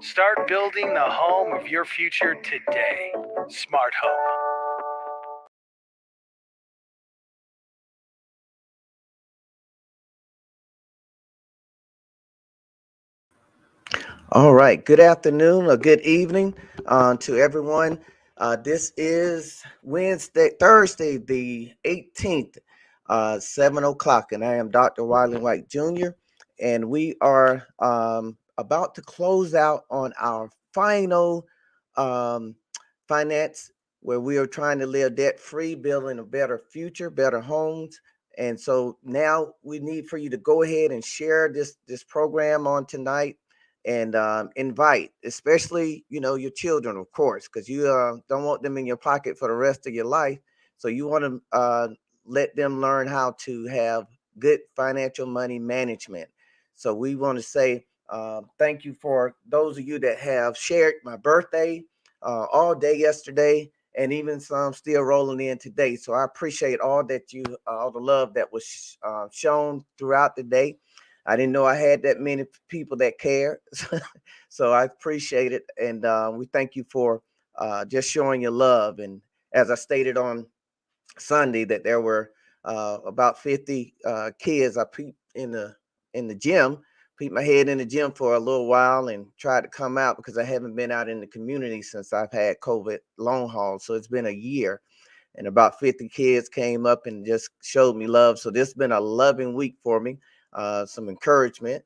Start building the home of your future today. Smart Home. All right. Good afternoon or good evening to everyone. This is Thursday, the 18th, 7 o'clock, and I am Dr. Wiley White Jr. And we are about to close out on our final um, finance where we are trying to live debt free, building a better future, better homes. And so now we need for you to go ahead and share this program on tonight and invite, especially your children, of course, because you don't want them in your pocket for the rest of your life. So you want to let them learn how to have good financial money management. So we want to say thank you for those of you that have shared my birthday all day yesterday, and even some still rolling in today. So I appreciate all the love that was shown throughout the day. I didn't know I had that many people that care. So I appreciate it. And we thank you for just showing your love. And as I stated on Sunday, that there were about 50 kids. I peeped in the gym, peeped my head in the gym for a little while and tried to come out because I haven't been out in the community since I've had COVID long haul. So it's been a year, and about 50 kids came up and just showed me love. So this has been a loving week for me, some encouragement,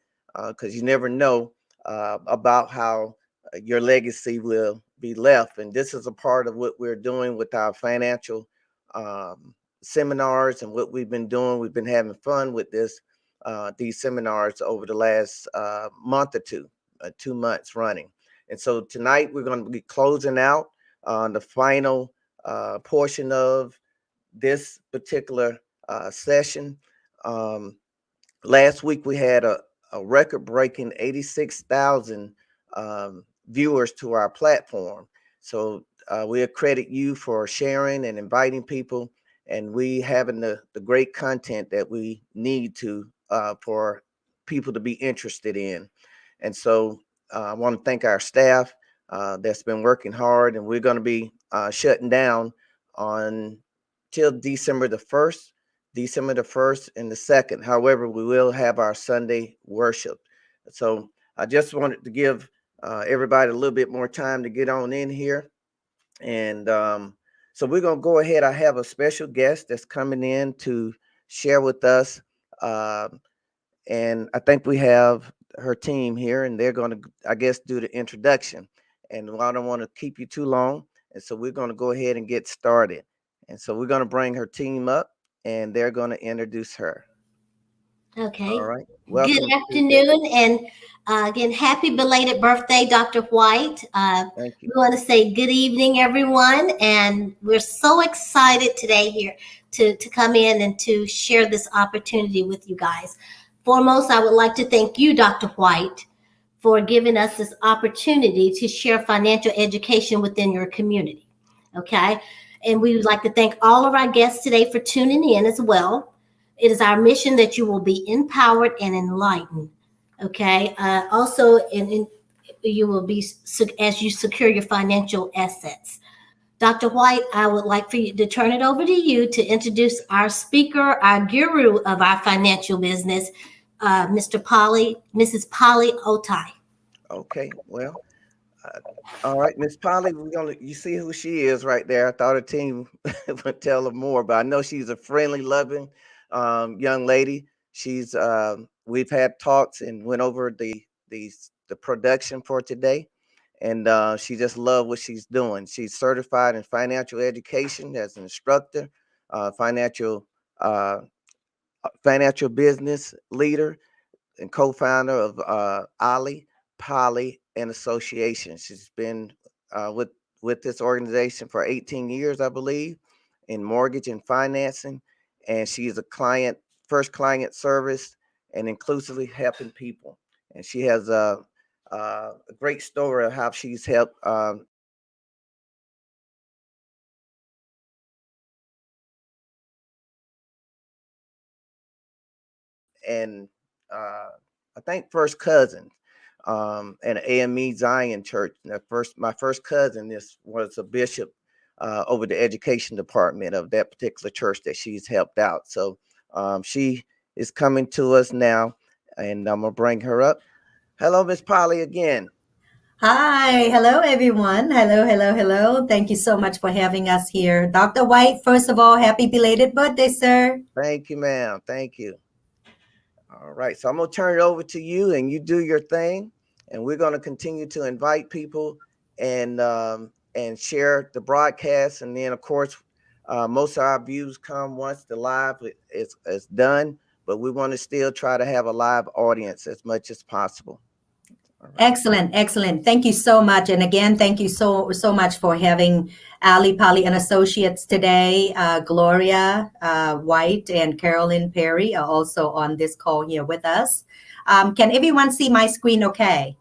because you never know about how your legacy will be left. And this is a part of what we're doing with our financial seminars and what we've been doing. We've been having fun with these seminars over the last month or two, 2 months running. And so tonight we're going to be closing out on the final portion of this particular session. Um, Last week we had a record-breaking 86,000 viewers to our platform. So we accredit you for sharing and inviting people, and we having the great content that we need to for people to be interested in. And so I want to thank our staff that's been working hard, and we're going to be shutting down on till December the 1st and the 2nd. However, we will have our Sunday worship. So I just wanted to give everybody a little bit more time to get on in here. And so we're going to go ahead. I have a special guest that's coming in to share with us. Um, and I think we have her team here, and they're going to, I guess, do the introduction. And I don't want to keep you too long, and so we're going to go ahead and get started. And so we're going to bring her team up, and they're going to introduce her. All Okay. right, Good welcome to the. afternoon, and again, happy belated birthday, Dr. White. Thank We you. want to say good evening, everyone, and we're so excited today here to come in and to share this opportunity with you guys. Foremost, I would like to thank you, Dr. White, for giving us this opportunity to share financial education within your community. Okay. And we would like to thank all of our guests today for tuning in as well. It is our mission that you will be empowered and enlightened. Okay. Also, you will be as you secure your financial assets. Dr. White, I would like for you to turn it over to you to introduce our speaker, our guru of our financial business, Mrs. Polly Otai. Okay, well, uh, all right, Miss Polly, you see who she is right there. I thought her team would tell her more, but I know she's a friendly, loving young lady. We've had talks and went over the production for today, and she just loved what she's doing. She's certified in financial education as an instructor, financial uh, financial business leader, and co-founder of Ali, Polly, and Association. She's been with this organization for 18 years, I believe, in mortgage and financing, and she's a first client service, and inclusively helping people. And she has a great story of how she's helped. And I think first cousins. and AME Zion Church. And my first cousin was a bishop over the education department of that particular church that she's helped out. So she is coming to us now, and I'm gonna bring her up. Hello, Miss Polly again. Hi, hello everyone. Hello. Thank you so much for having us here. Dr. White, first of all, happy belated birthday, sir. Thank you, ma'am. Thank you. All right, so I'm gonna turn it over to you, and you do your thing, and we're gonna continue to invite people and share the broadcast, and then of course, most of our views come once the live is done, but we want to still try to have a live audience as much as possible. Right. Excellent. Thank you so much. And again, thank you so much for having Ali Polly and Associates today. Gloria White and Carolyn Perry are also on this call here with us. Can everyone see my screen okay?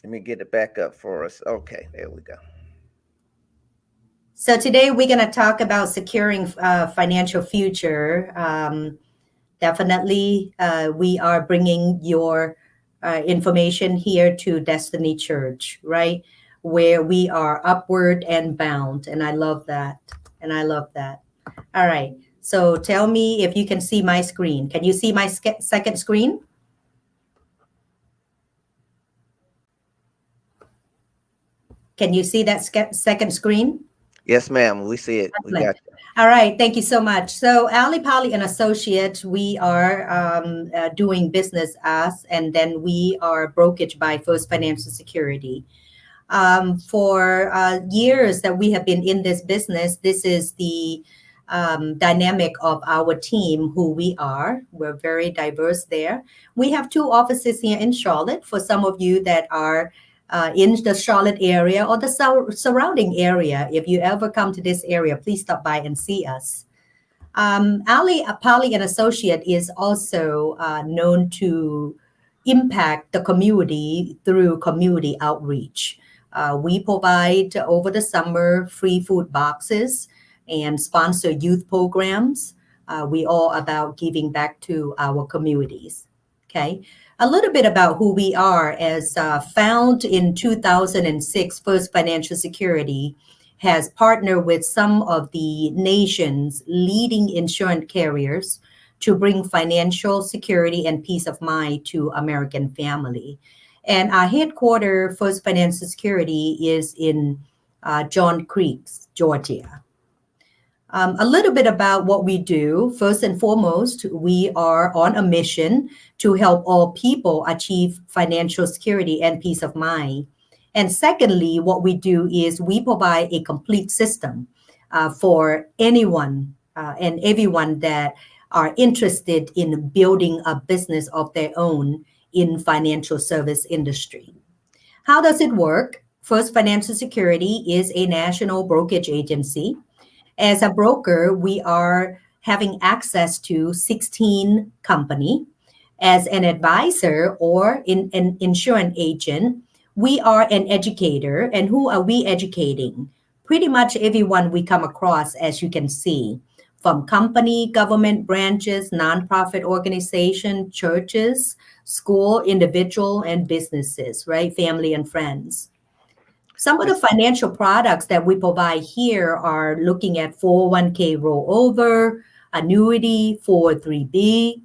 Let me get it back up for us. Okay, there we go. So today we're going to talk about securing financial future. Definitely, we are bringing your information here to Destiny Church, right? Where we are upward and bound. And I love that. All right. So tell me if you can see my screen. Can you see my second screen? Can you see that second screen? Yes, ma'am. We see it. We got you. All right. Thank you so much. So Ali Polly and Associates, we are doing business as, and then we are brokerage by First Financial Security. For years that we have been in this business, this is the dynamic of our team, who we are. We're very diverse there. We have 2 offices here in Charlotte. For some of you that are in the Charlotte area or the surrounding area, if you ever come to this area, please stop by and see us. Ali Polly and Associate is also known to impact the community through community outreach. We provide over the summer free food boxes and sponsor youth programs. We all about giving back to our communities. Okay. A little bit about who we are. As found in 2006, First Financial Security has partnered with some of the nation's leading insurance carriers to bring financial security and peace of mind to American family. And our headquarters, First Financial Security, is in John Creeks, Georgia. A little bit about what we do. First and foremost, we are on a mission to help all people achieve financial security and peace of mind. And secondly, what we do is we provide a complete system for anyone and everyone that are interested in building a business of their own in financial service industry. How does it work? First Financial Security is a national brokerage agency. As a broker, we are having access to 16 companies. As an advisor or an insurance agent, we are an educator. And who are we educating? Pretty much everyone we come across, as you can see, from company, government branches, nonprofit organization, churches, school, individual, and businesses, right? Family and friends. Some of the financial products that we provide here are looking at 401k rollover, annuity, 403b.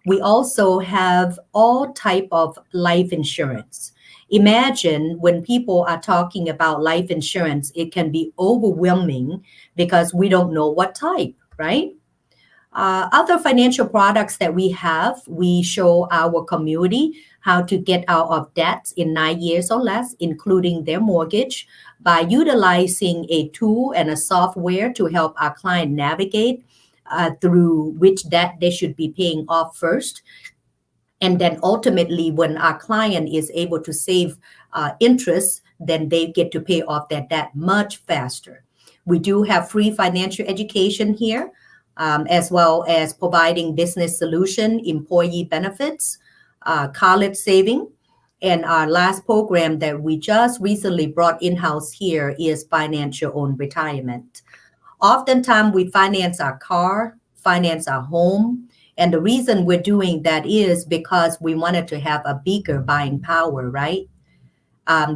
We also have all type of life insurance. Imagine when people are talking about life insurance, it can be overwhelming because we don't know what type, right? Other financial products that we have, we show our community how to get out of debts in 9 years or less, including their mortgage, by utilizing a tool and a software to help our client navigate through which debt they should be paying off first. And then ultimately, when our client is able to save interest, then they get to pay off their debt much faster. We do have free financial education here, as well as providing business solution, employee benefits, college saving. And our last program that we just recently brought in-house here is financial owned retirement. Oftentimes we finance our car, finance our home, And the reason we're doing that is because we wanted to have a bigger buying power, right?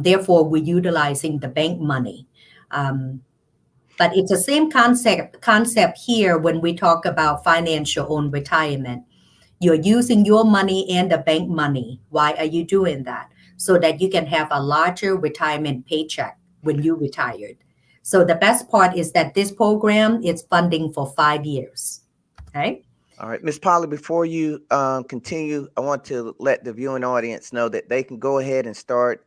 Therefore, we're utilizing the bank money. But it's the same concept here when we talk about financial owned retirement. You're using your money and the bank money. Why are you doing that? So that you can have a larger retirement paycheck when you retired. So the best part is that this program is funding for 5 years. Okay. All right, Ms. Polly, before you continue, I want to let the viewing audience know that they can go ahead and start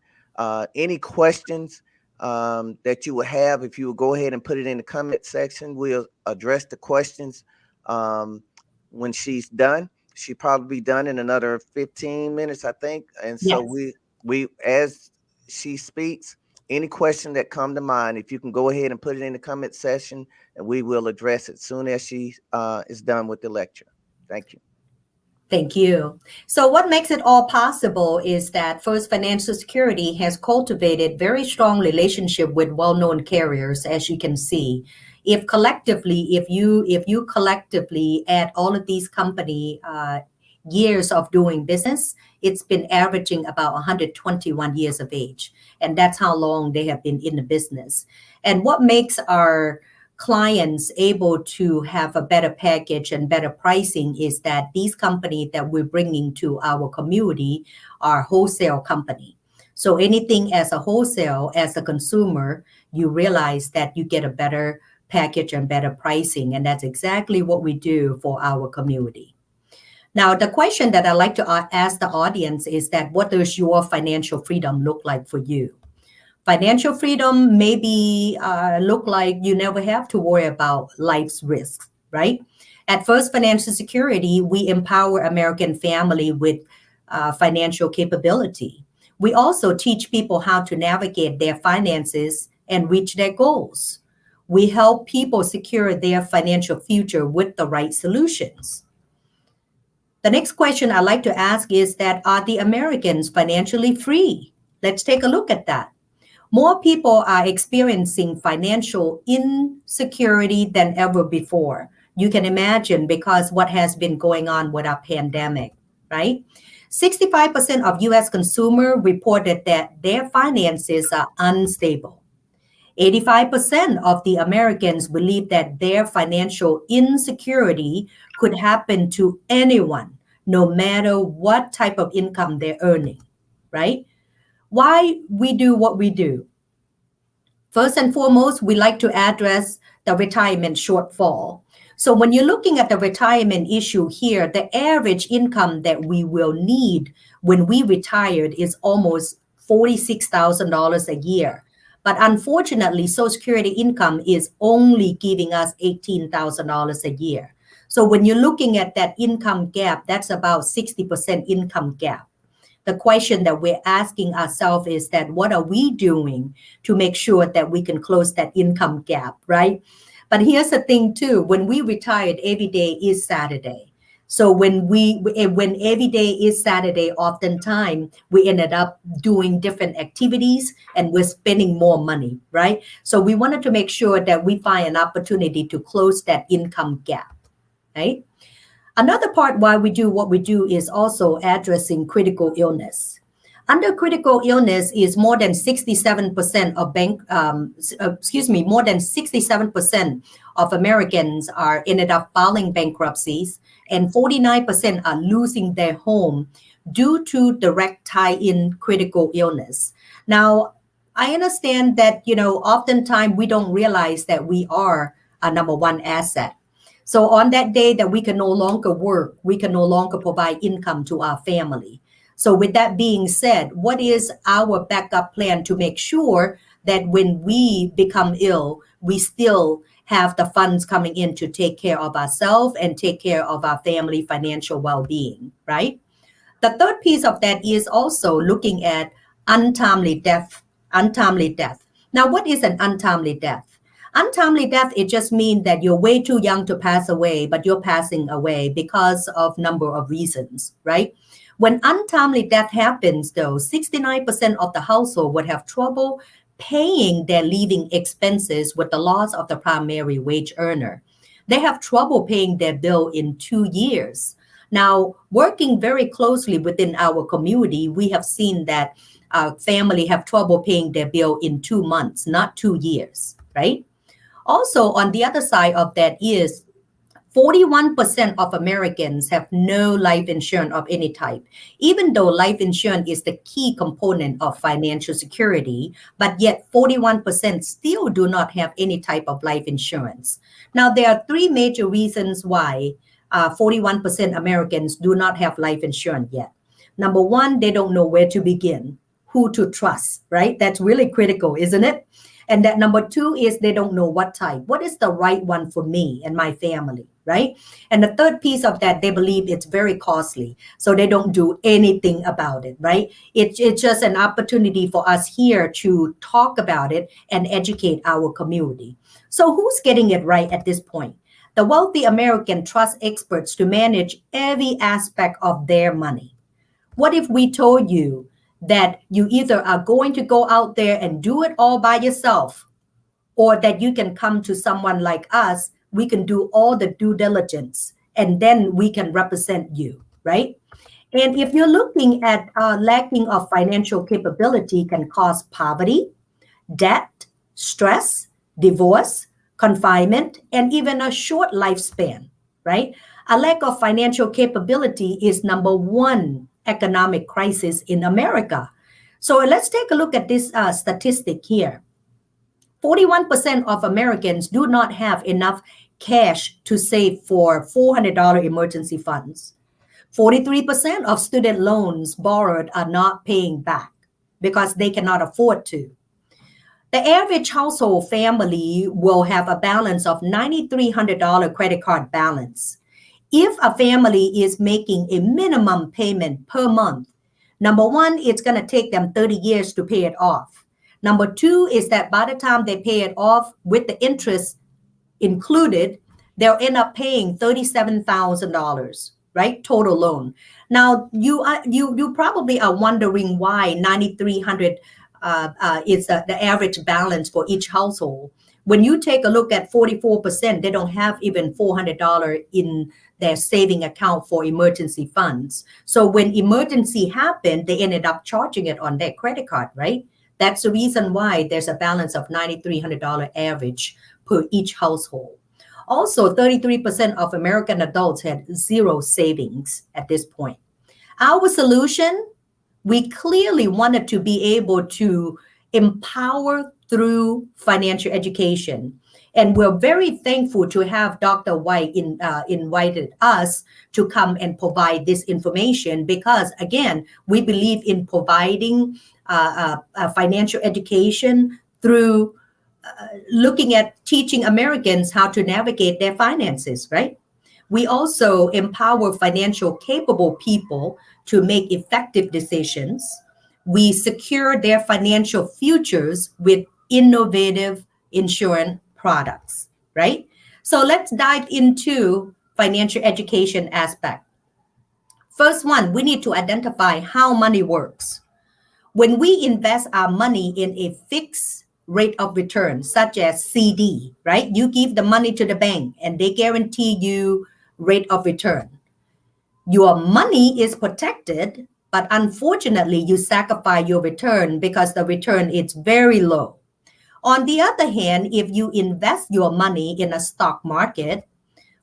any questions that you will have. If you will go ahead and put it in the comment section, we'll address the questions when she's done. She'll probably be done in another 15 minutes, I think. And so Yes. we as she speaks, any question that come to mind, if you can go ahead and put it in the comment section, and we will address it soon as she is done with the lecture. Thank you. Thank you. So what makes it all possible is that First Financial Security has cultivated very strong relationship with well-known carriers, as you can see. If you collectively add all of these company years of doing business, it's been averaging about 121 years of age. And that's how long they have been in the business. And what makes our clients able to have a better package and better pricing is that these companies that we're bringing to our community are wholesale company. So anything as a wholesale, as a consumer, you realize that you get a better package and better pricing. And that's exactly what we do for our community. Now, the question that I'd like to ask the audience is that what does your financial freedom look like for you? Financial freedom maybe look like you never have to worry about life's risks, right? At First Financial Security, we empower American family with financial capability. We also teach people how to navigate their finances and reach their goals. We help people secure their financial future with the right solutions. The next question I'd like to ask is that, are the Americans financially free? Let's take a look at that. More people are experiencing financial insecurity than ever before. You can imagine because what has been going on with our pandemic, right? 65% of U.S. consumers reported that their finances are unstable. 85% of the Americans believe that their financial insecurity could happen to anyone, no matter what type of income they're earning, right? Why we do what we do? First and foremost, we like to address the retirement shortfall. So when you're looking at the retirement issue here, the average income that we will need when we retired is almost $46,000 a year. But unfortunately, Social Security income is only giving us $18,000 a year. So when you're looking at that income gap, that's about 60% income gap. The question that we're asking ourselves is that what are we doing to make sure that we can close that income gap, right? But here's the thing too, when we retired, every day is Saturday. So when every day is Saturday, oftentimes we ended up doing different activities and we're spending more money, right? So we wanted to make sure that we find an opportunity to close that income gap, right? Another part why we do what we do is also addressing critical illness. Under critical illness is more than 67% more than 67% of Americans are ended up filing bankruptcies, and 49% are losing their home due to direct tie-in critical illness. Now, I understand that, oftentimes we don't realize that we are a number one asset. So on that day that we can no longer work, we can no longer provide income to our family. So with that being said, what is our backup plan to make sure that when we become ill, we still have the funds coming in to take care of ourselves and take care of our family financial well-being, right? The third piece of that is also looking at untimely death. Now, what is an untimely death? Untimely death, it just means that you're way too young to pass away, but you're passing away because of number of reasons, right? When untimely death happens, though, 69% of the household would have trouble paying their living expenses with the loss of the primary wage earner. They have trouble paying their bill in 2 years. Now, working very closely within our community, we have seen that family have trouble paying their bill in 2 months, not 2 years, right? Also, on the other side of that is 41% of Americans have no life insurance of any type, even though life insurance is the key component of financial security, but yet 41% still do not have any type of life insurance. Now, there are three major reasons why 41% Americans do not have life insurance yet. Number one, they don't know where to begin, who to trust, right? That's really critical, isn't it? And that number two is they don't know what type. What is the right one for me and my family, right? And the third piece of that, they believe it's very costly. So they don't do anything about it, right? It's just an opportunity for us here to talk about it and educate our community. So who's getting it right at this point? The wealthy American trust experts to manage every aspect of their money. What if we told you that you either are going to go out there and do it all by yourself, or that you can come to someone like us, we can do all the due diligence, and then we can represent you, right? And if you're looking at lacking of financial capability can cause poverty, debt, stress, divorce, confinement, and even a short lifespan, right? A lack of financial capability is number one economic crisis in America. So let's take a look at this statistic here. 41% of Americans do not have enough cash to save for $400 emergency funds. 43% of student loans borrowed are not paying back because they cannot afford to. The average household family will have a balance of $9,300 credit card balance. If a family is making a minimum payment per month, number one, it's going to take them 30 years to pay it off. Number two is that by the time they pay it off with the interest included, they'll end up paying $37,000, right? Total loan. Now, you probably are wondering why $9,300 is the average balance for each household. When you take a look at 44%, they don't have even $400 in their saving account for emergency funds. So when emergency happened, they ended up charging it on their credit card, right? That's the reason why there's a balance of $9,300 average per each household. Also, 33% of American adults had zero savings at this point. Our solution, we clearly wanted to be able to empower through financial education. And we're very thankful to have Dr. White invited us to come and provide this information because, again, we believe in providing financial education through looking at teaching Americans how to navigate their finances, right? We also empower financial capable people to make effective decisions. We secure their financial futures with innovative insurance products, right? So let's dive into financial education aspect. First one, we need to identify how money works. When we invest our money in a fixed rate of return, such as CD, right? You give the money to the bank and they guarantee you rate of return. Your money is protected, but unfortunately you sacrifice your return because the return is very low. On the other hand, if you invest your money in a stock market,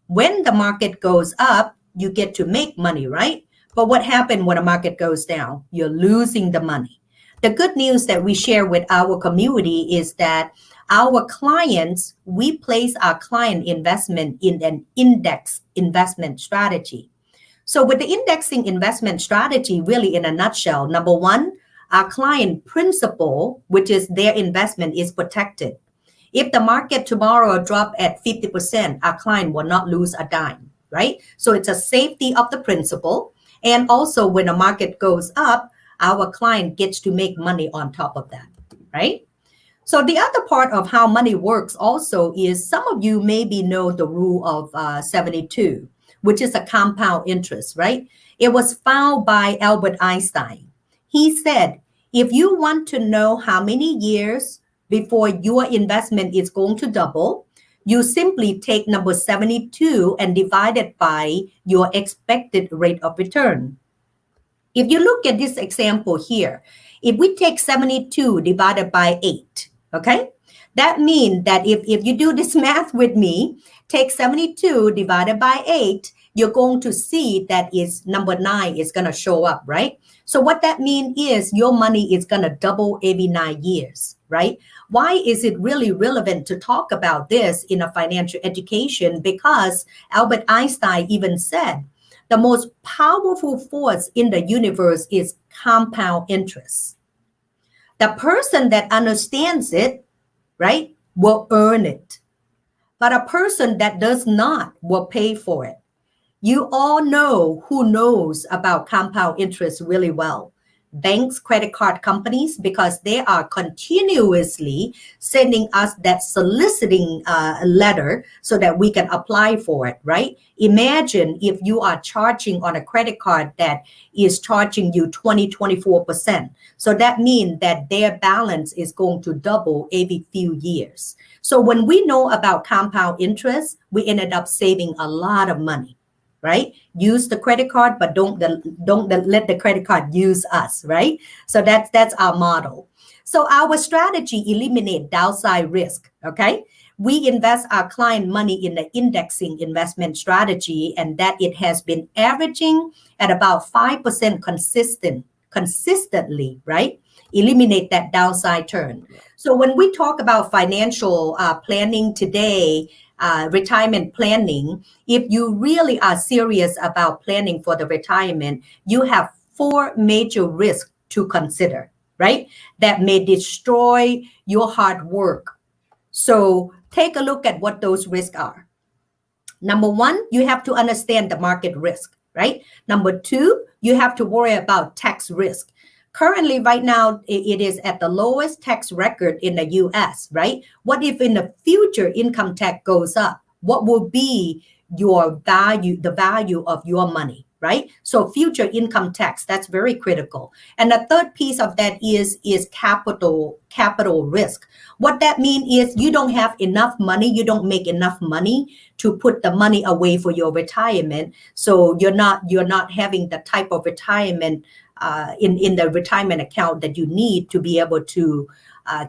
when the market goes up, you get to make money, right? But what happens when the market goes down? You're losing the money. The good news that we share with our community is that our clients, we place our client investment in an index investment strategy. So with the indexing investment strategy, really in a nutshell, number one, our client principal, which is their investment, is protected. If the market tomorrow drop at 50%, our client will not lose a dime, right? So it's a safety of the principal. And also when the market goes up, our client gets to make money on top of that, right? So the other part of how money works also is some of you maybe know the rule of 72, which is a compound interest, right? It was found by Albert Einstein. He said, if you want to know how many years before your investment is going to double, You simply take number 72 and divide it by your expected rate of return. If you look at this example here, if we take 72 divided by 8, okay? That means that if you do this math with me, take 72 divided by 8, you're going to see that is number 9 is going to show up, right? So what that means is your money is going to double every 9 years, right? Why is it really relevant to talk about this in a financial education? Because Albert Einstein even said, the most powerful force in the universe is compound interest. The person that understands it, right, will earn it. But a person that does not will pay for it. You all know who knows about compound interest really well. Banks, credit card companies, because they are continuously sending us that soliciting letter so that we can apply for it, right? Imagine if you are charging on a credit card that is charging you 24%. So that means that their balance is going to double every few years. So when we know about compound interest, we ended up saving a lot of money. Right? Use the credit card, but don't let the credit card use us, right? So that's our model. So our strategy eliminate downside risk, okay? We invest our client money in the indexing investment strategy, and that it has been averaging at about 5% consistently, right? Eliminate that downside turn. So when we talk about financial planning today, retirement planning, if you really are serious about planning for the retirement, you have 4 major risks to consider, right? That may destroy your hard work. So take a look at what those risks are. Number 1, you have to understand the market risk, right? Number 2, you have to worry about tax risk. Currently, right now, it is at the lowest tax record in the U.S., right? What if in the future income tax goes up? What will be your value, the value of your money, right? So future income tax, that's very critical. And the third piece of that is capital risk. What that means is you don't have enough money, you don't make enough money to put the money away for your retirement. So you're not having the type of retirement in the retirement account that you need to be able to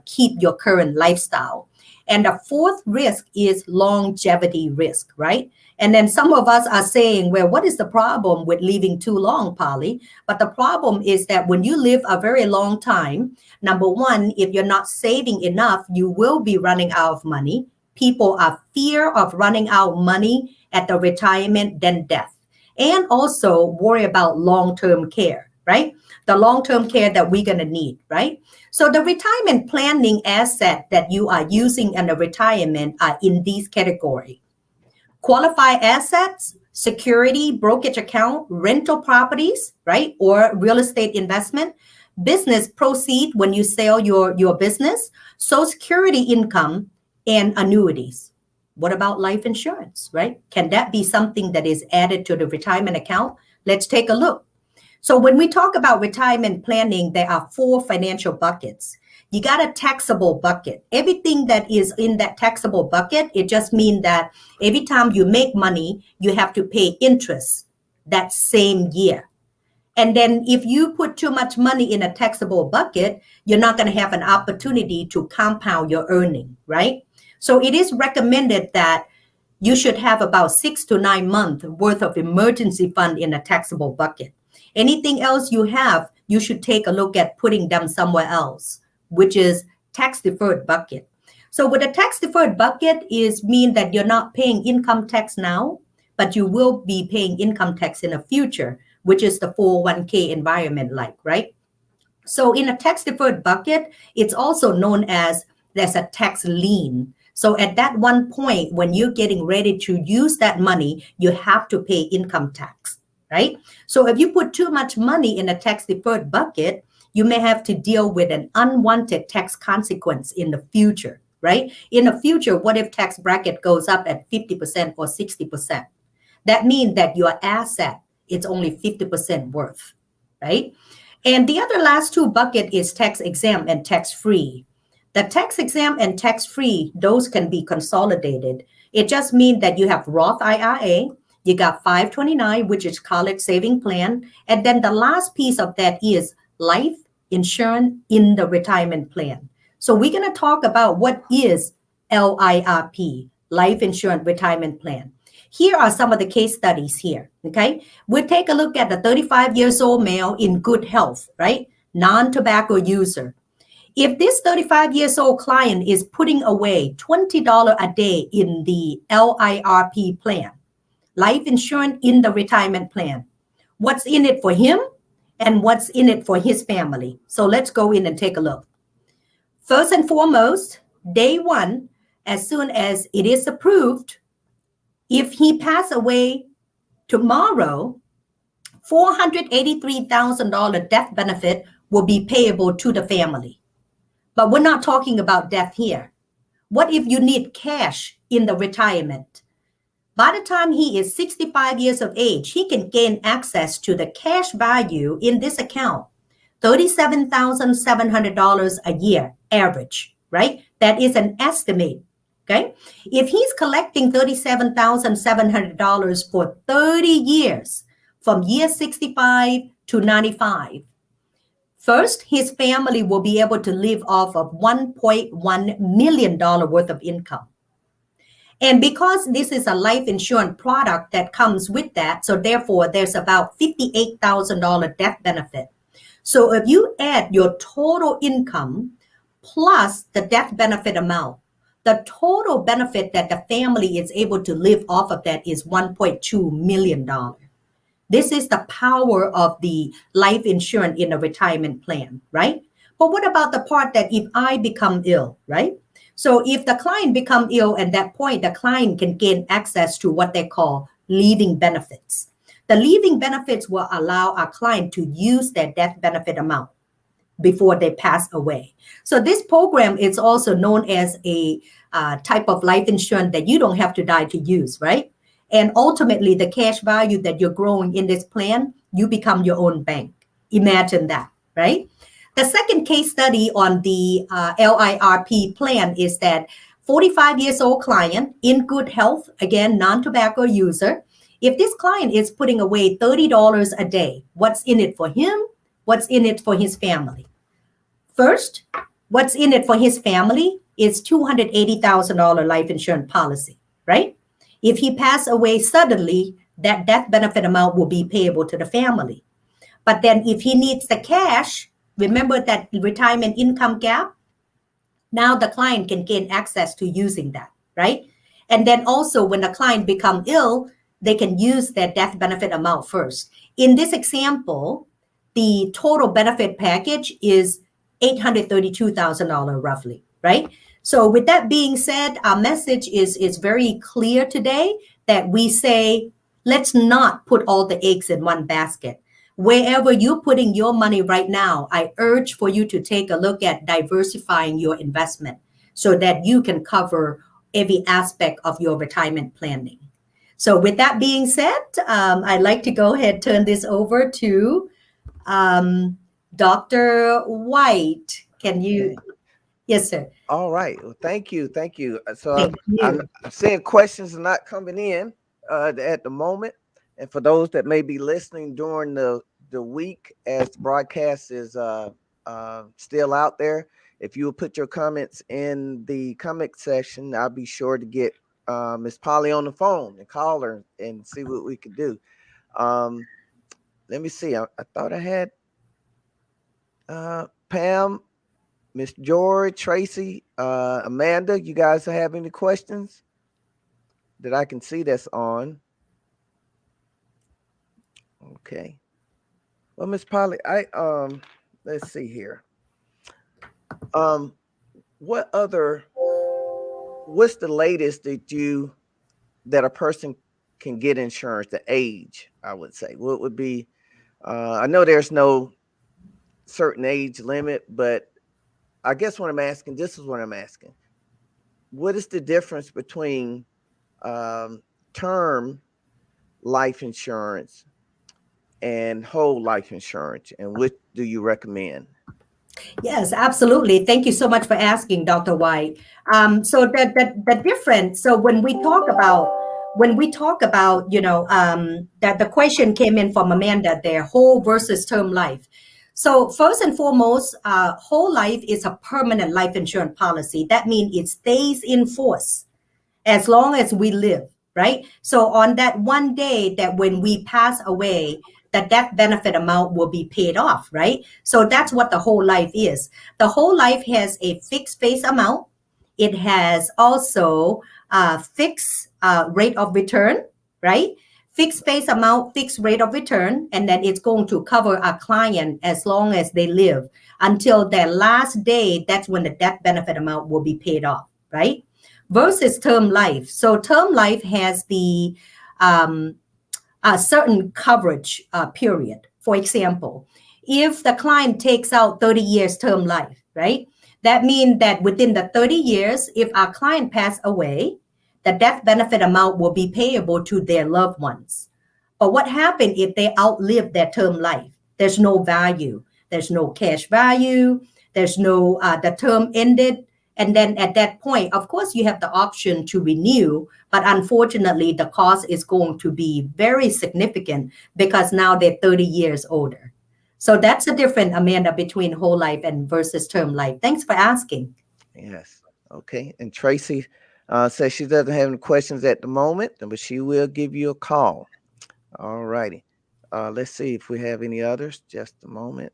keep your current lifestyle. And the fourth risk is longevity risk, right? And then some of us are saying, well, what is the problem with living too long, Polly? But the problem is that when you live a very long time, number 1, if you're not saving enough, you will be running out of money. People are fear of running out of money at the retirement than death. And also worry about long-term care, right? The long-term care that we're going to need, right? So the retirement planning asset that you are using in the retirement are in these categories. Qualified assets, security, brokerage account, rental properties, right? Or real estate investment, business proceed when you sell your business, Social Security income, and annuities. What about life insurance, right? Can that be something that is added to the retirement account? Let's take a look. So when we talk about retirement planning, there are 4 financial buckets. You got a taxable bucket. Everything that is in that taxable bucket, it just means that every time you make money, you have to pay interest that same year. And then if you put too much money in a taxable bucket, you're not going to have an opportunity to compound your earning, right? So it is recommended that you should have about 6 to 9 months worth of emergency fund in a taxable bucket. Anything else you have, you should take a look at putting them somewhere else, which is tax deferred bucket. So with a tax deferred bucket is mean that you're not paying income tax now, but you will be paying income tax in the future, which is the 401k environment like, right? So in a tax deferred bucket, it's also known as there's a tax lien. So at that one point, when you're getting ready to use that money, you have to pay income tax, right? So if you put too much money in a tax deferred bucket, you may have to deal with an unwanted tax consequence in the future, right? In the future, what if tax bracket goes up at 50% or 60%? That means that your asset is only 50% worth, right? And the other last 2 bucket is tax exempt and tax free. The tax exempt and tax free, those can be consolidated. It just means that you have Roth IRA, you got 529, which is college saving plan, and then the last piece of that is life insurance in the retirement plan. So we're going to talk about what is LIRP, life insurance retirement plan. Here are some of the case studies here, okay? We'll take a look at the 35 years old male in good health, right? Non-tobacco user. If this 35 years old client is putting away $20 a day in the LIRP plan, life insurance in the retirement plan, what's in it for him and what's in it for his family? So let's go in and take a look. First and foremost, day one, as soon as it is approved, if he pass away tomorrow, $483,000 death benefit will be payable to the family. But we're not talking about death here. What if you need cash in the retirement? By the time he is 65 years of age, he can gain access to the cash value in this account, $37,700 a year average, right? That is an estimate, okay? If he's collecting $37,700 for 30 years, from year 65 to 95, first, his family will be able to live off of $1.1 million worth of income. And because this is a life insurance product that comes with that, so therefore there's about $58,000 death benefit. So if you add your total income plus the death benefit amount, the total benefit that the family is able to live off of that is $1.2 million. This is the power of the life insurance in a retirement plan, right? But what about the part that if I become ill, right? So if the client become ill at that point, the client can gain access to what they call living benefits. The living benefits will allow our client to use their death benefit amount before they pass away. So this program is also known as a type of life insurance that you don't have to die to use, right? And ultimately, the cash value that you're growing in this plan, you become your own bank. Imagine that, right? The second case study on the LIRP plan is that 45 years old client in good health, again, non-tobacco user. If this client is putting away $30 a day, what's in it for him? What's in it for his family? First, what's in it for his family is $280,000 life insurance policy, right? If he passed away suddenly, that death benefit amount will be payable to the family. But then if he needs the cash, remember that retirement income gap, now the client can gain access to using that, right? And then also when the client become ill, they can use their death benefit amount first. In this example, the total benefit package is $832,000 roughly, right? So with that being said, our message is very clear today that we say, let's not put all the eggs in one basket. Wherever you're putting your money right now, I urge for you to take a look at diversifying your investment so that you can cover every aspect of your retirement planning. So with that being said, I'd like to go ahead and turn this over to Dr. White. Can you? Yes, sir. All right. Well, thank you. Thank you. So Thank you. I'm seeing questions are not coming in at the moment. And for those that may be listening during the week as the broadcast is still out there, if you will put your comments in the comment section, I'll be sure to get Miss Polly on the phone and call her and see what we can do. Let me see. I thought I had Pam, Miss George, Tracy, Amanda. You guys have any questions that I can see that's on? Okay. Well, Miss Polly, let's see here. What's the latest that a person can get insurance? The age, I would say. What would be? I know there's no certain age limit, but I guess what I'm asking, this is what I'm asking. What is the difference between term life insurance and whole life insurance, and what do you recommend? Yes, absolutely. Thank you so much for asking, Dr. White. So the difference. So when we talk about that the question came in from Amanda there, whole versus term life. So first and foremost, whole life is a permanent life insurance policy. That means it stays in force as long as we live, right? So on that one day that when we pass away, the death benefit amount will be paid off, right? So that's what the whole life is. The whole life has a fixed face amount. It has also a fixed rate of return, right? Fixed face amount, fixed rate of return, and then it's going to cover our client as long as they live until their last day. That's when the death benefit amount will be paid off, right? Versus term life. So term life has the a certain coverage period. For example, if the client takes out 30 years term life, right? That means that within the 30 years, if our client passed away, the death benefit amount will be payable to their loved ones. But what happens if they outlive their term life? There's no value. There's no cash value. There's no, the term ended. And then at that point, of course, you have the option to renew, but unfortunately, the cost is going to be very significant because now they're 30 years older. So that's the difference, Amanda, between whole life and versus term life. Thanks for asking. Yes. Okay. And Tracy says she doesn't have any questions at the moment, but she will give you a call. All righty. Let's see if we have any others. Just a moment.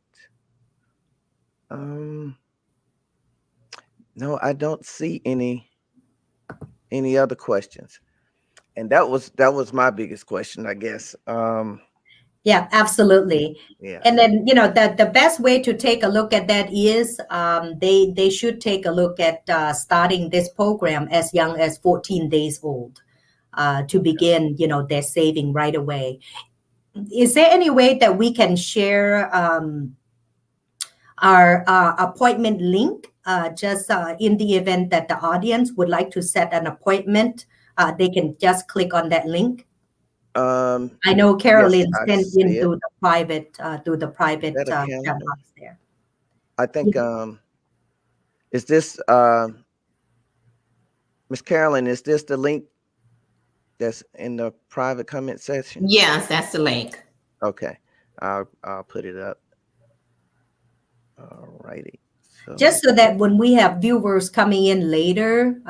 No, I don't see any other questions. And that was my biggest question, I guess. Yeah, absolutely. Yeah. And then, the best way to take a look at that is they should take a look at starting this program as young as 14 days old to begin, their saving right away. Is there any way that we can share our appointment link just in the event that the audience would like to set an appointment? They can just click on that link. I know Carolyn sent in through the private chat box there. I think is this Miss Carolyn, is this the link that's in the private comment section? Yes, that's the link. Okay. I'll put it up. All righty. So, just so that when we have viewers coming in later,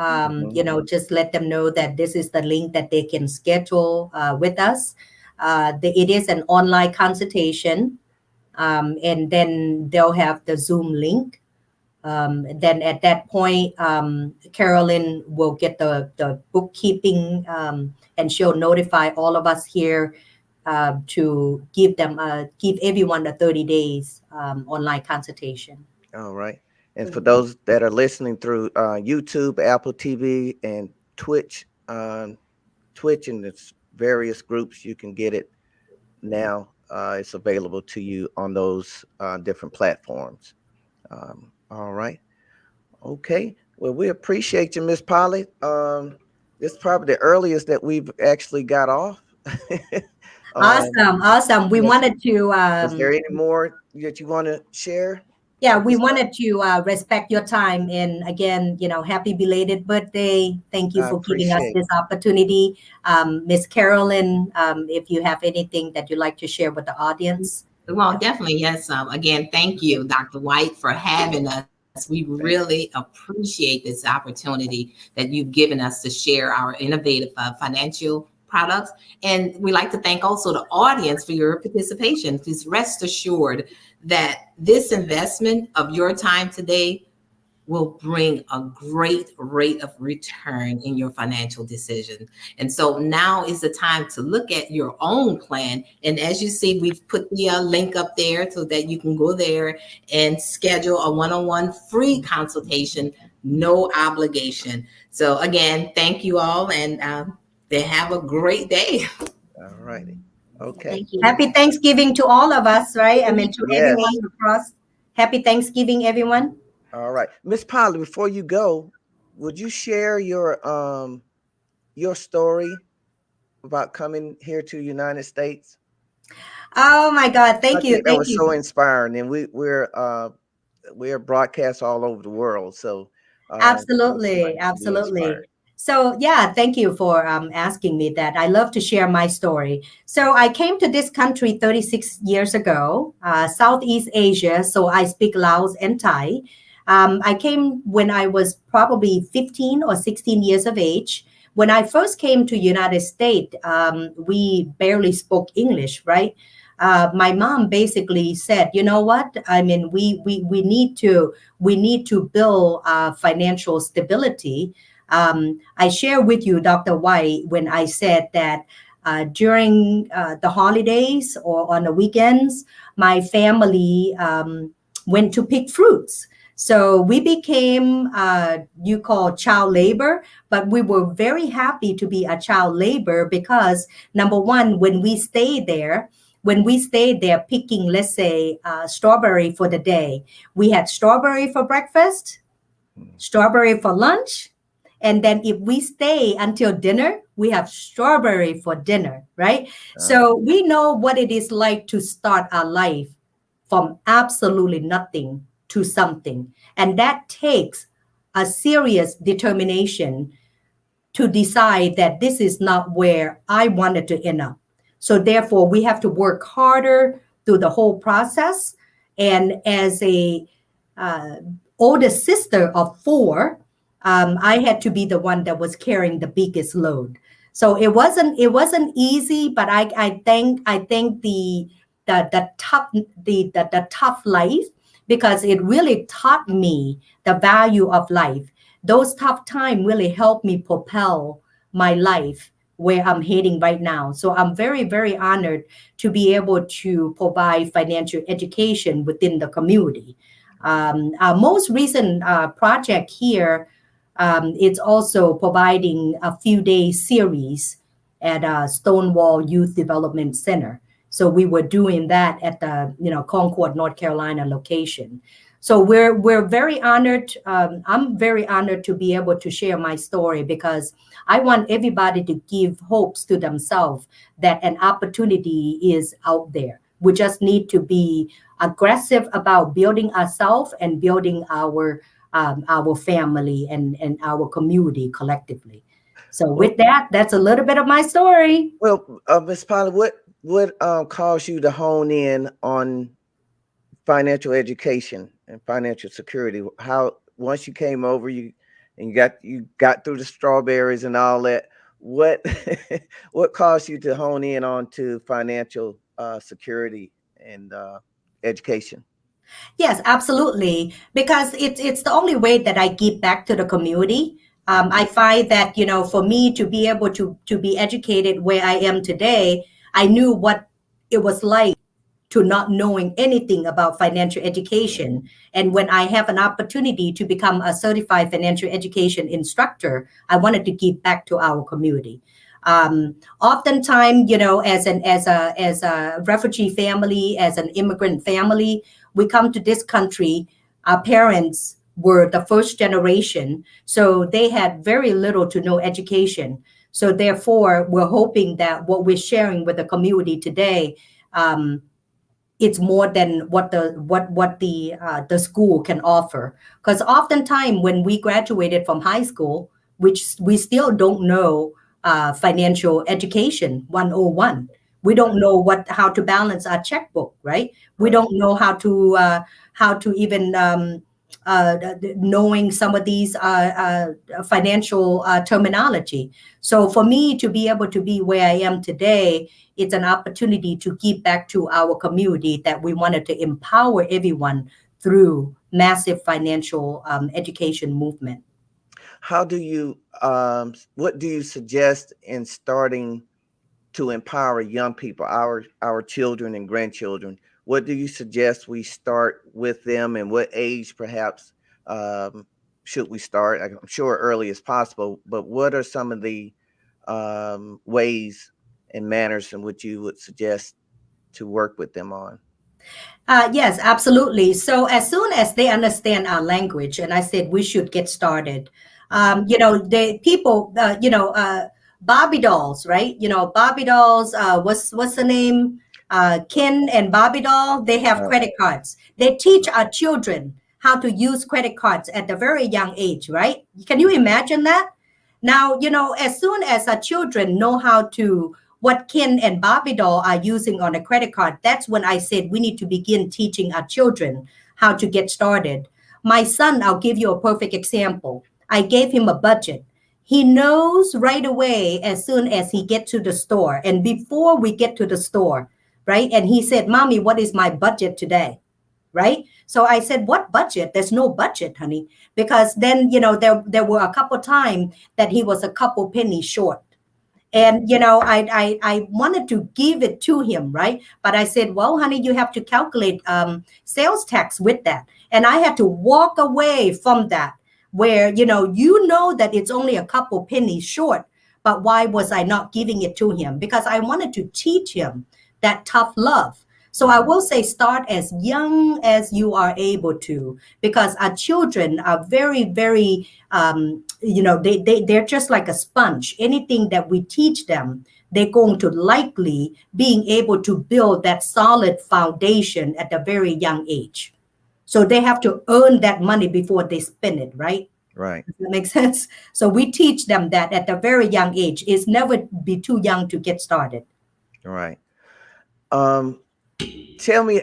just let them know that this is the link that they can schedule with us. It is an online consultation, and then they'll have the Zoom link. Then at that point, Carolyn will get the bookkeeping, and she'll notify all of us here to give everyone the 30 days online consultation. all right. And for those that are listening through YouTube, Apple TV, and Twitch and its various groups, you can get it now. It's available to you on those different platforms. All right. Okay. Well, we appreciate you, Miss Polly. This is probably the earliest that we've actually got off. Awesome. We wanted to. Is there any more that you want to share? Yeah, we wanted to respect your time. And again, happy belated birthday. Thank you for giving us this opportunity. Miss Carolyn, if you have anything that you'd like to share with the audience. Well, definitely, yes. Again, thank you, Dr. White, for having us. We really appreciate this opportunity that you've given us to share our innovative financial products. And we like to thank also the audience for your participation. Please rest assured that this investment of your time today will bring a great rate of return in your financial decision. And so now is the time to look at your own plan. And as you see, we've put the link up there so that you can go there and schedule a one-on-one free consultation, no obligation. So again, thank you all, and they have a great day. All righty. Okay. Thank you. Happy Thanksgiving to all of us, right? I mean, to everyone across. Happy Thanksgiving, everyone. All right. Miss Polly, before you go, would you share your story about coming here to the United States? Oh my God. Thank you. That was so inspiring. And we're we're broadcast all over the world. So Absolutely, somebody can be absolutely. inspired. So, yeah, thank you for asking me that. I love to share my story. So, I came to this country 36 years ago, Southeast Asia. So, I speak Laos and Thai. I came when I was probably 15 or 16 years of age. When I first came to United States, we barely spoke English, right? My mom basically said, you know what? I mean, we need to build financial stability. I share with you, Dr. White, when I said that during the holidays or on the weekends, my family went to pick fruits. So we became, you call child labor, but we were very happy to be a child labor because number one, when we stayed there picking, let's say, strawberry for the day, we had strawberry for breakfast, strawberry for lunch, and then if we stay until dinner, we have strawberry for dinner, right? So we know what it is like to start our life from absolutely nothing to something. And that takes a serious determination to decide that this is not where I wanted to end up. So therefore, we have to work harder through the whole process. And as a older sister of four, I had to be the one that was carrying the biggest load. So it wasn't easy, but I think the tough life, because it really taught me the value of life. Those tough times really helped me propel my life where I'm heading right now. So I'm very, very honored to be able to provide financial education within the community. Our most recent project here, it's also providing a few day series at Stonewall Youth Development Center. So we were doing that at the Concord, North Carolina location. So we're very honored. I'm very honored to be able to share my story because I want everybody to give hopes to themselves that an opportunity is out there. We just need to be aggressive about building ourselves and building our family and our community collectively. So with that, that's a little bit of my story. Well, Ms. Polly, what caused you to hone in on financial education and financial security? How once you came over, you got through the strawberries and all that. What what caused you to hone in onto financial security and education? Yes, absolutely. Because it's the only way that I give back to the community. I find that, for me to be able to be educated where I am today, I knew what it was like to not knowing anything about financial education. And when I have an opportunity to become a certified financial education instructor, I wanted to give back to our community. Oftentimes, as a refugee family, as an immigrant family, we come to this country. Our parents were the first generation, so they had very little to no education. So therefore, we're hoping that what we're sharing with the community today, it's more than what the school can offer. Because oftentimes when we graduated from high school, which we still don't know financial education 101. We don't know how to balance our checkbook, right? We don't know how to even knowing some of these financial terminology. So for me to be able to be where I am today, it's an opportunity to give back to our community that we wanted to empower everyone through massive financial education movement. How do you what do you suggest in starting to empower young people, our children and grandchildren? What do you suggest we start with them, and what age perhaps should we start? I'm sure early as possible, but what are some of the ways and manners in which you would suggest to work with them on? Yes, absolutely. So as soon as they understand our language, and I said we should get started, the people, Barbie dolls, right? Barbie dolls, what's the name? Ken and Barbie doll, they have credit cards. They teach our children how to use credit cards at a very young age, right? Can you imagine that? Now, as soon as our children know how to, what Ken and Barbie doll are using on a credit card, that's when I said we need to begin teaching our children how to get started. My son, I'll give you a perfect example. I gave him a budget. He knows right away as soon as he gets to the store. And before we get to the store, right? And he said, Mommy, what is my budget today? Right? So I said, what budget? There's no budget, honey. Because then, there were a couple times that he was a couple pennies short. And, I wanted to give it to him, right? But I said, well, honey, you have to calculate sales tax with that. And I had to walk away from that where, that it's only a couple pennies short. But why was I not giving it to him? Because I wanted to teach him that tough love. So I will say start as young as you are able to, because our children are very, very, they're just like a sponge. Anything that we teach them, they're going to likely being able to build that solid foundation at a very young age. So they have to earn that money before they spend it, right? Right. Does that make sense? So we teach them that at a very young age. It's never be too young to get started. Right. Tell me,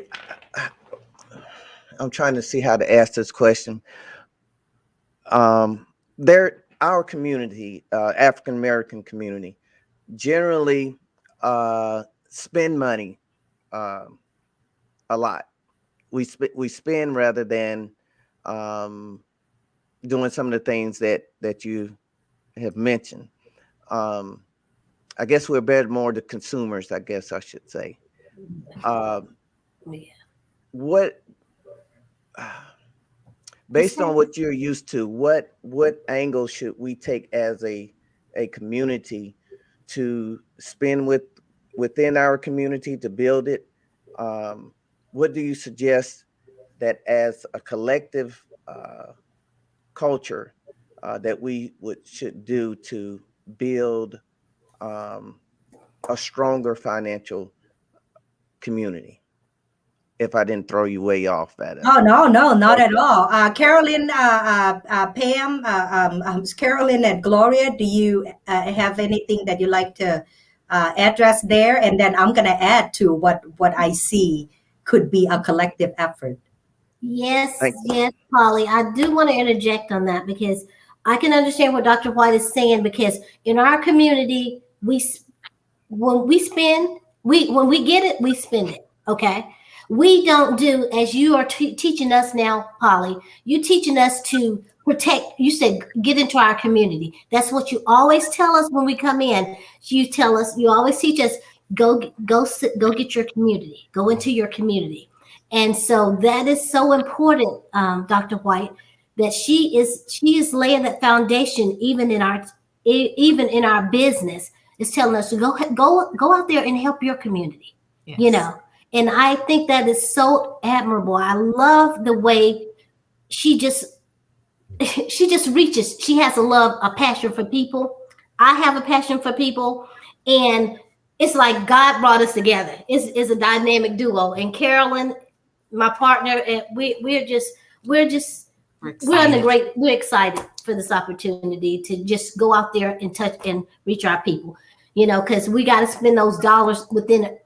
I'm trying to see how to ask this question. Our community, African American community, generally spend money a lot. We spend rather than doing some of the things that you have mentioned. I guess we're better more the consumers, I guess I should say. What, based on what you're used to, what angle should we take as a community to spend within our community to build it? What do you suggest that as a collective culture that we should do to build a stronger financial community? If I didn't throw you way off at it. Oh, no, not at all. Carolyn, Pam, Carolyn and Gloria, do you have anything that you like to address there? And then I'm going to add to what I see could be a collective effort. Yes, Polly. I do want to interject on that because I can understand what Dr. White is saying, because in our community, when we get it, we spend it. Okay. We don't do, as you are teaching us now, Polly, you teaching us to protect, you said, get into our community. That's what you always tell us when we come in. You always teach us, go get your community, go into your community. And so that is so important, Dr. White, that she is laying that foundation, even in our business, is telling us to go out there and help your community, Yes. And I think that is so admirable. I love the way she just reaches. She has a passion for people. I have a passion for people, and it's like God brought us together. It's a dynamic duo. And Carolyn, my partner, and we're excited for this opportunity to just go out there and touch and reach our people. Because we got to spend those dollars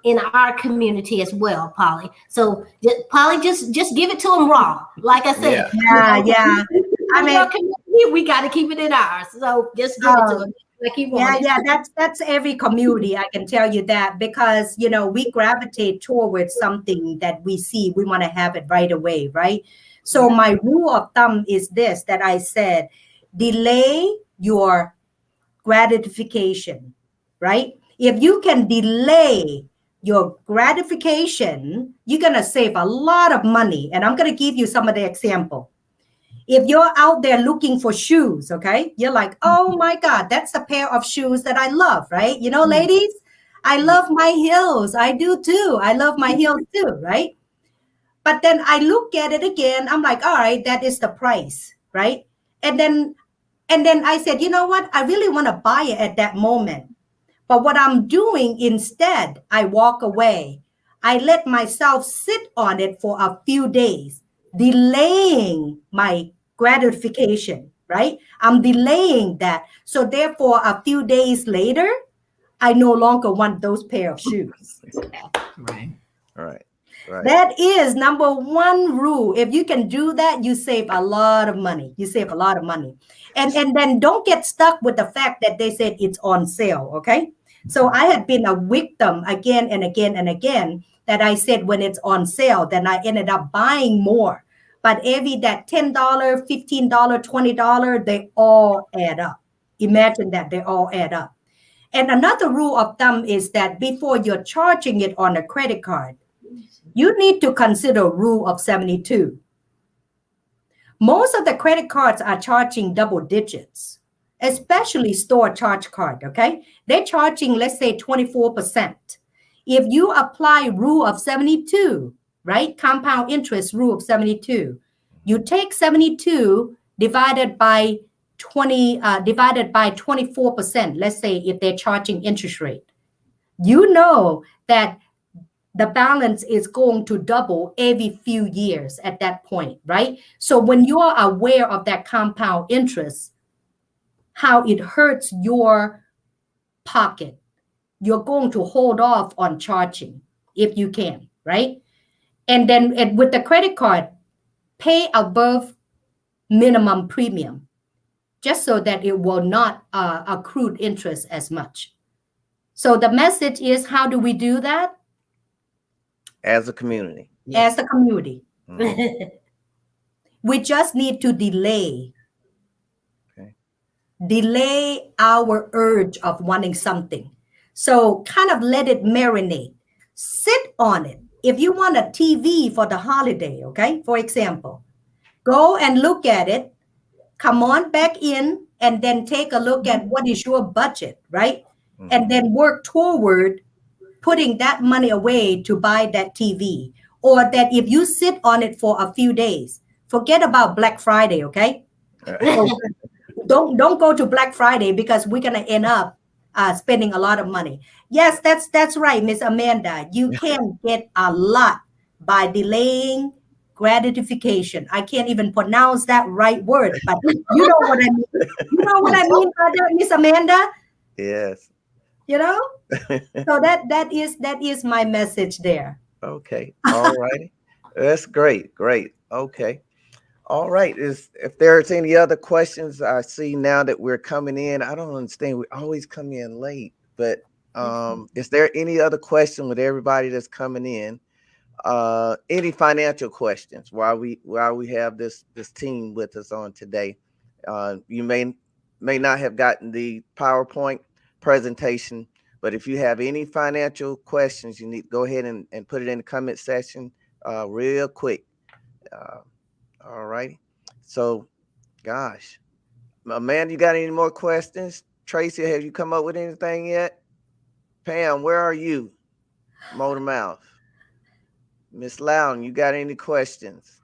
in our community as well, Polly. So, Polly, just give it to them raw. Like I said, Yeah. I mean, we got to keep it in ours. So just give it to them. That's every community. I can tell you that, because we gravitate towards something that we see. We want to have it right away, right? So my rule of thumb is this: that I said, delay your gratification. Right? If you can delay your gratification, you're going to save a lot of money. And I'm going to give you some of the example. If you're out there looking for shoes, okay, you're like, oh my God, that's a pair of shoes that I love, right? Ladies, I love my heels. I do too. I love my heels too, right? But then I look at it again. I'm like, all right, that is the price, right? And then I said, you know what? I really want to buy it at that moment. But what I'm doing instead, I walk away. I let myself sit on it for a few days. delaying my gratification, right? I'm delaying that. So therefore, a few days later, I no longer want those pair of shoes. Right. Right. Right. That is number one rule. If you can do that, you save a lot of money. You save a lot of money. And then don't get stuck with the fact that they said it's on sale, okay? So I had been a victim again and again and again that I said when it's on sale, then I ended up buying more. But every that $10, $15, $20, they all add up. Imagine that they all add up. And another rule of thumb is that before you're charging it on a credit card, you need to consider rule of 72. Most of the credit cards are charging double digits, especially store charge card, okay? They're charging, let's say, 24%. If you apply rule of 72, right? Compound interest rule of 72, you take 72 divided by 24%, let's say if they're charging interest rate. You know that the balance is going to double every few years at that point, right? So when you are aware of that compound interest, how it hurts your pocket, you're going to hold off on charging if you can, right? And then with the credit card, pay above minimum premium, just so that it will not accrue interest as much. So the message is, how do we do that? As a community. As a community. Mhm. We just need to delay. Okay. Delay our urge of wanting something. So kind of let it marinate. Sit on it. If you want a TV for the holiday, okay, for example, go and look at it. Come on back in and then take a look at what is your budget, right? Mhm. And then work toward putting that money away to buy that TV. Or that if you sit on it for a few days, forget about Black Friday, okay? So don't go to Black Friday, because we're gonna end up spending a lot of money. Yes, that's right, Miss Amanda. You can get a lot by delaying gratification. I can't even pronounce that right word, but you know what I mean. You know what I mean by that, Miss Amanda? Yes. You know? So that is my message there. Okay. All righty. That's great. Great. Okay. All right. If there's any other questions, I see now that we're coming in. I don't understand. We always come in late, but is there any other question with everybody that's coming in? Any financial questions while we have this team with us on today? You may not have gotten the PowerPoint presentation, but if you have any financial questions, you need to go ahead and put it in the comment section real quick. All righty. So, gosh, Amanda, you got any more questions? Tracy, have you come up with anything yet? Pam, where are you? Motor Mouth. Miss Loudon, you got any questions?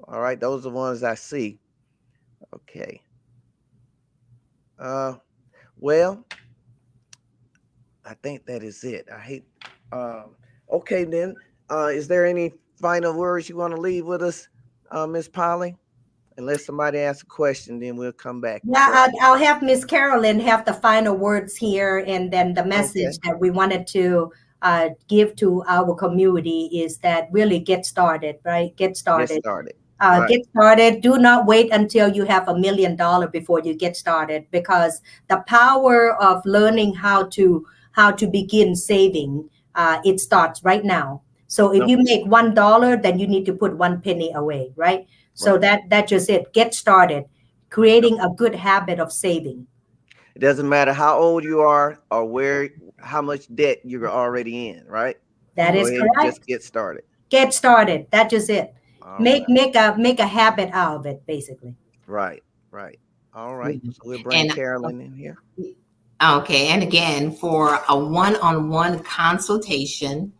All right, those are the ones I see. Okay. Well, I think that is it. Okay then. Is there any final words you want to leave with us, Miss Polly? Unless somebody asks a question, then we'll come back. Yeah, I'll have Miss Carolyn have the final words here, and then the message that we wanted to give to our community is that really get started, right? Get started. Get started. Right. Get started. Do not wait until you have $1 million before you get started, because the power of learning how to begin saving, it starts right now. So if you make $1, then you need to put 1 penny away, right? So that's just it. Get started creating a good habit of saving. It doesn't matter how old you are or how much debt you're already in, right? That is correct. Just get started. Get started. That's just it. Make a habit out of it, basically. Right. All right. So we'll bring Carolyn in here. Okay. And again, for a one-on-one consultation,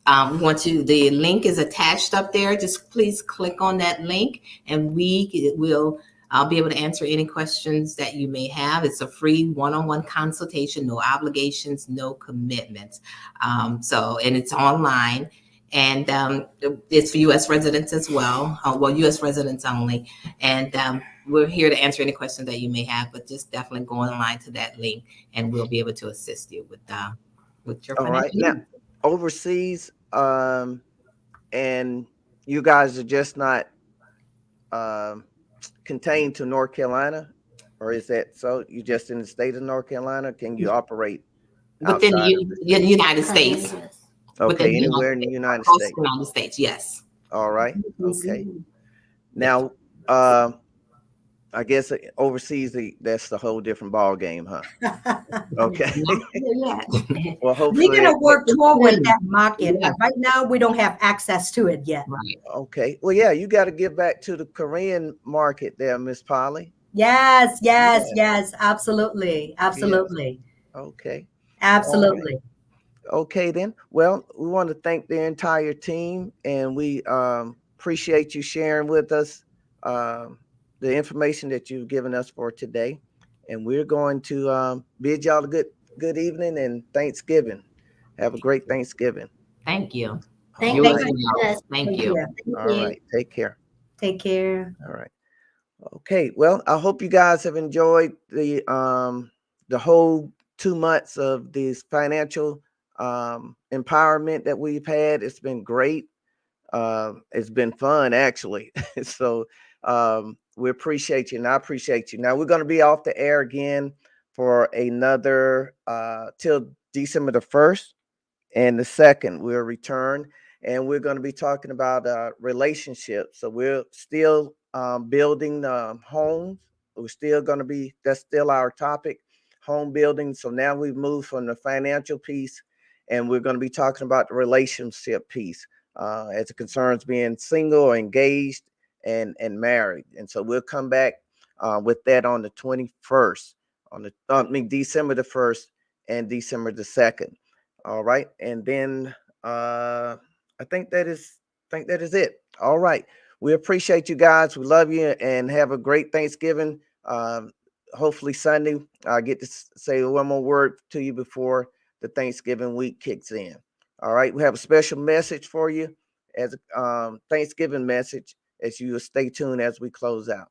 the link is attached up there. Just please click on that link and we will be able to answer any questions that you may have. It's a free one-on-one consultation, no obligations, no commitments. And it's online. And it's for U.S. residents as well. Well, U.S. residents only. And we're here to answer any questions that you may have, but just definitely go online to that link, and we'll be able to assist you with your All right. financial Now, needs. overseas, and you guys are just not contained to North Carolina, or is that so? You just in the state of North Carolina? Can you operate Within outside of the United States. Within Okay, the anywhere in the United States. United States, yes. All right. Okay. Now, I guess overseas, that's the whole different ball game, huh? Okay. Not here yet. Well, We're hopefully. going to work toward that market, Yeah. but right now we don't have access to it yet. Right. Okay. Well, yeah, you got to give back to the Korean market there, Miss Polly. Yes, Yeah. absolutely. Absolutely. Okay. Absolutely. Okay, then. Well, we want to thank the entire team, and we appreciate you sharing with us the information that you've given us for today. And we're going to bid y'all a good evening and Thanksgiving. Have a great Thanksgiving. Thank you. Thank You All as right. well. Thank you. All right. Take care. Take care. All right. Okay. Well, I hope you guys have enjoyed the whole 2 months of this financial empowerment that we've had. It's been great. It's been fun, actually. So we appreciate you, and I appreciate you. Now we're going to be off the air again for another till December the 1st and the 2nd. We'll return, and we're going to be talking about relationships. So we're still building homes. We're still going to be, that's still our topic, home building. So now we've moved from the financial piece, and we're going to be talking about the relationship piece as it concerns being single or engaged and married. And so we'll come back with that on the 21st, December the 1st and December the 2nd. All right. And then I think that is it. All right. We appreciate you guys. We love you, and have a great Thanksgiving. Hopefully Sunday, I get to say one more word to you before the Thanksgiving week kicks in. All right. We have a special message for you as a Thanksgiving message, as you stay tuned as we close out.